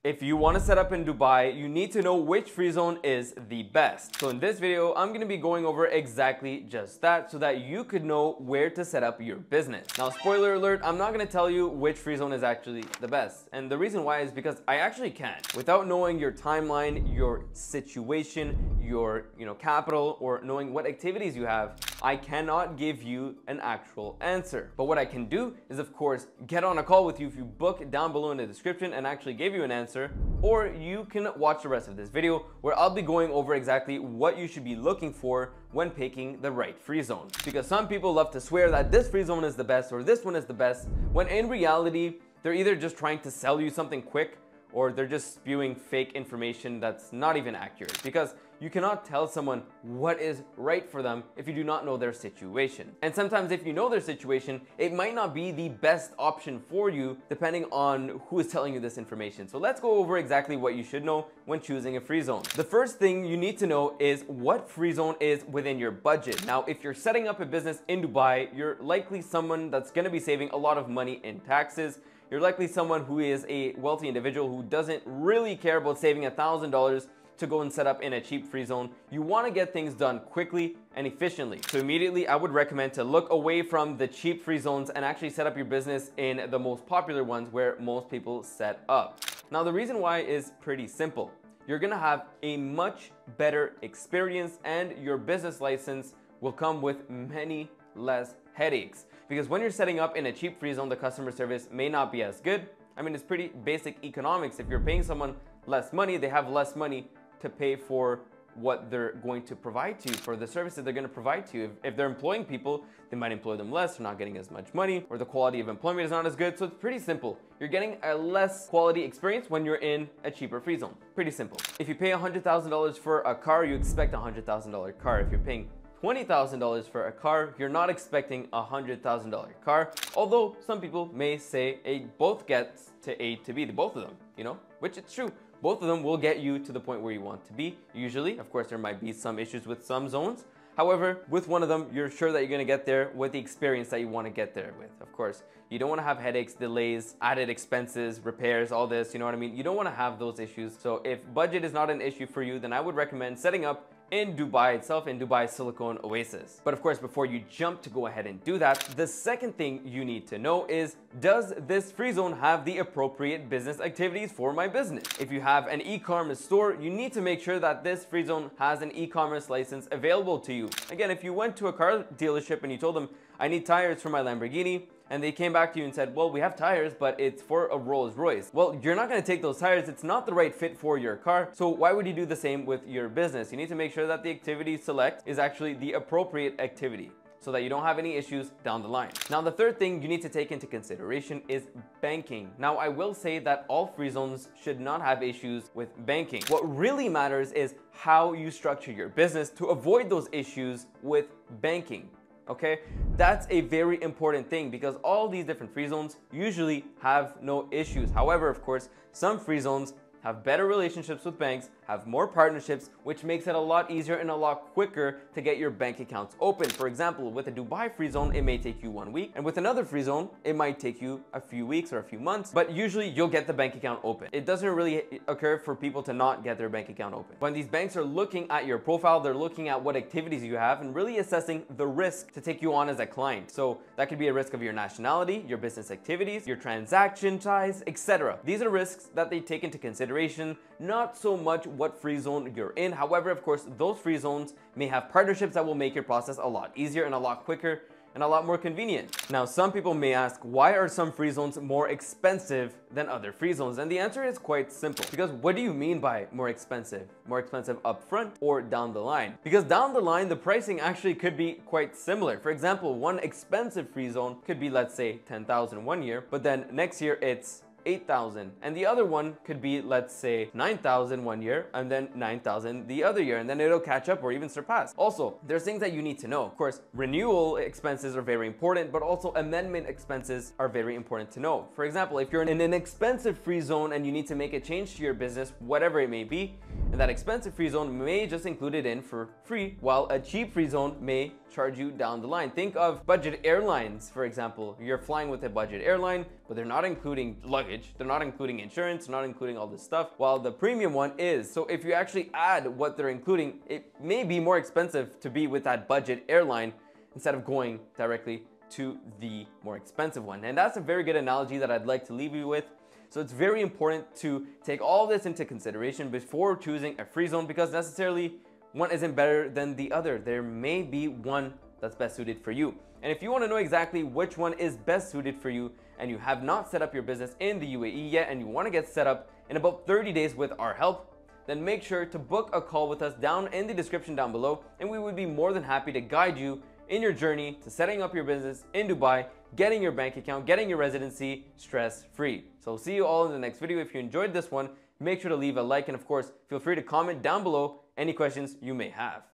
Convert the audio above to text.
If you want to set up in Dubai, you need to know which free zone is the best. So in this video, I'm going to be going over exactly just that so that you could know where to set up your business. Now, spoiler alert, I'm not going to tell you which free zone is actually the best. And the reason why is because I actually can't. Without knowing your timeline, your situation, your capital, or knowing what activities you have, I cannot give you an actual answer. But what I can do is, of course, get on a call with you if you book down below in the description and actually give you an answer, or you can watch the rest of this video where I'll be going over exactly what you should be looking for when picking the right free zone. Because some people love to swear that this free zone is the best or this one is the best, when in reality, they're either just trying to sell you something quick or they're just spewing fake information that's not even accurate. Because you cannot tell someone what is right for them if you do not know their situation. And sometimes if you know their situation, it might not be the best option for you depending on who is telling you this information. So let's go over exactly what you should know when choosing a free zone. The first thing you need to know is what free zone is within your budget. Now, if you're setting up a business in Dubai, you're likely someone that's gonna be saving a lot of money in taxes. You're likely someone who is a wealthy individual who doesn't really care about saving $1,000 to go and set up in a cheap free zone. You want to get things done quickly and efficiently. So immediately I would recommend to look away from the cheap free zones and actually set up your business in the most popular ones where most people set up. Now, the reason why is pretty simple. You're gonna have a much better experience and your business license will come with many less headaches. Because when you're setting up in a cheap free zone, the customer service may not be as good. I mean, it's pretty basic economics. If you're paying someone less money, they have less money to pay for what they're going to provide to you, for the services they're going to provide to you. If they're employing people, they might employ them less, they're not getting as much money, or the quality of employment is not as good. So it's pretty simple. You're getting a less quality experience when you're in a cheaper free zone. Pretty simple. If you pay $100,000 for a car, you expect a $100,000 car. If you're paying $20,000 for a car, you're not expecting a $100,000 car. Although some people may say it both gets to A to B, the both of them, which it's true. Both of them will get you to the point where you want to be, usually. Of course, there might be some issues with some zones. However, with one of them, you're sure that you're gonna get there with the experience that you wanna get there with. Of course, you don't wanna have headaches, delays, added expenses, repairs, all this, you know what I mean? You don't wanna have those issues. So if budget is not an issue for you, then I would recommend setting up in Dubai itself, in Dubai Silicon Oasis. But of course, before you jump to go ahead and do that, the second thing you need to know is, does this free zone have the appropriate business activities for my business? If you have an e-commerce store, you need to make sure that this free zone has an e-commerce license available to you. Again, if you went to a car dealership and you told them, I need tires for my Lamborghini, and they came back to you and said, well, we have tires, but it's for a Rolls Royce. Well, you're not gonna take those tires. It's not the right fit for your car. So why would you do the same with your business? You need to make sure that the activity you select is actually the appropriate activity so that you don't have any issues down the line. Now, the third thing you need to take into consideration is banking. Now, I will say that all free zones should not have issues with banking. What really matters is how you structure your business to avoid those issues with banking. Okay, that's a very important thing because all these different free zones usually have no issues. However, of course, some free zones have better relationships with banks, have more partnerships, which makes it a lot easier and a lot quicker to get your bank accounts open. For example, with a Dubai free zone, it may take you 1 week, and with another free zone, it might take you a few weeks or a few months, but usually you'll get the bank account open. It doesn't really occur for people to not get their bank account open. When these banks are looking at your profile, they're looking at what activities you have and really assessing the risk to take you on as a client. So that could be a risk of your nationality, your business activities, your transaction size, etc. These are risks that they take into consideration, not so much what free zone you're in. However, of course, those free zones may have partnerships that will make your process a lot easier and a lot quicker and a lot more convenient. Now, some people may ask, why are some free zones more expensive than other free zones? And the answer is quite simple. Because what do you mean by more expensive? More expensive upfront or down the line? Because down the line, the pricing actually could be quite similar. For example, one expensive free zone could be, let's say, 10,000 one year, but then next year it's 8,000, and the other one could be, let's say, 9,000 one year and then 9,000 the other year, and then it'll catch up or even surpass. Also, there's things that you need to know. Of course, renewal expenses are very important, but also amendment expenses are very important to know. For example, if you're in an expensive free zone and you need to make a change to your business, whatever it may be, And that expensive free zone may just include it in for free, while a cheap free zone may charge you down the line. Think of budget airlines, for example. You're flying with a budget airline, but they're not including luggage, they're not including insurance, they're not including all this stuff, while the premium one is. So if you actually add what they're including, it may be more expensive to be with that budget airline instead of going directly to the more expensive one. And that's a very good analogy that I'd like to leave you with. So it's very important to take all this into consideration before choosing a free zone, because necessarily one isn't better than the other. There may be one that's best suited for you. And if you want to know exactly which one is best suited for you and you have not set up your business in the UAE yet and you want to get set up in about 30 days with our help, then make sure to book a call with us down in the description down below, and we would be more than happy to guide you in your journey to setting up your business in Dubai, getting your bank account, getting your residency stress-free. So see you all in the next video. If you enjoyed this one, make sure to leave a like, and of course, feel free to comment down below any questions you may have.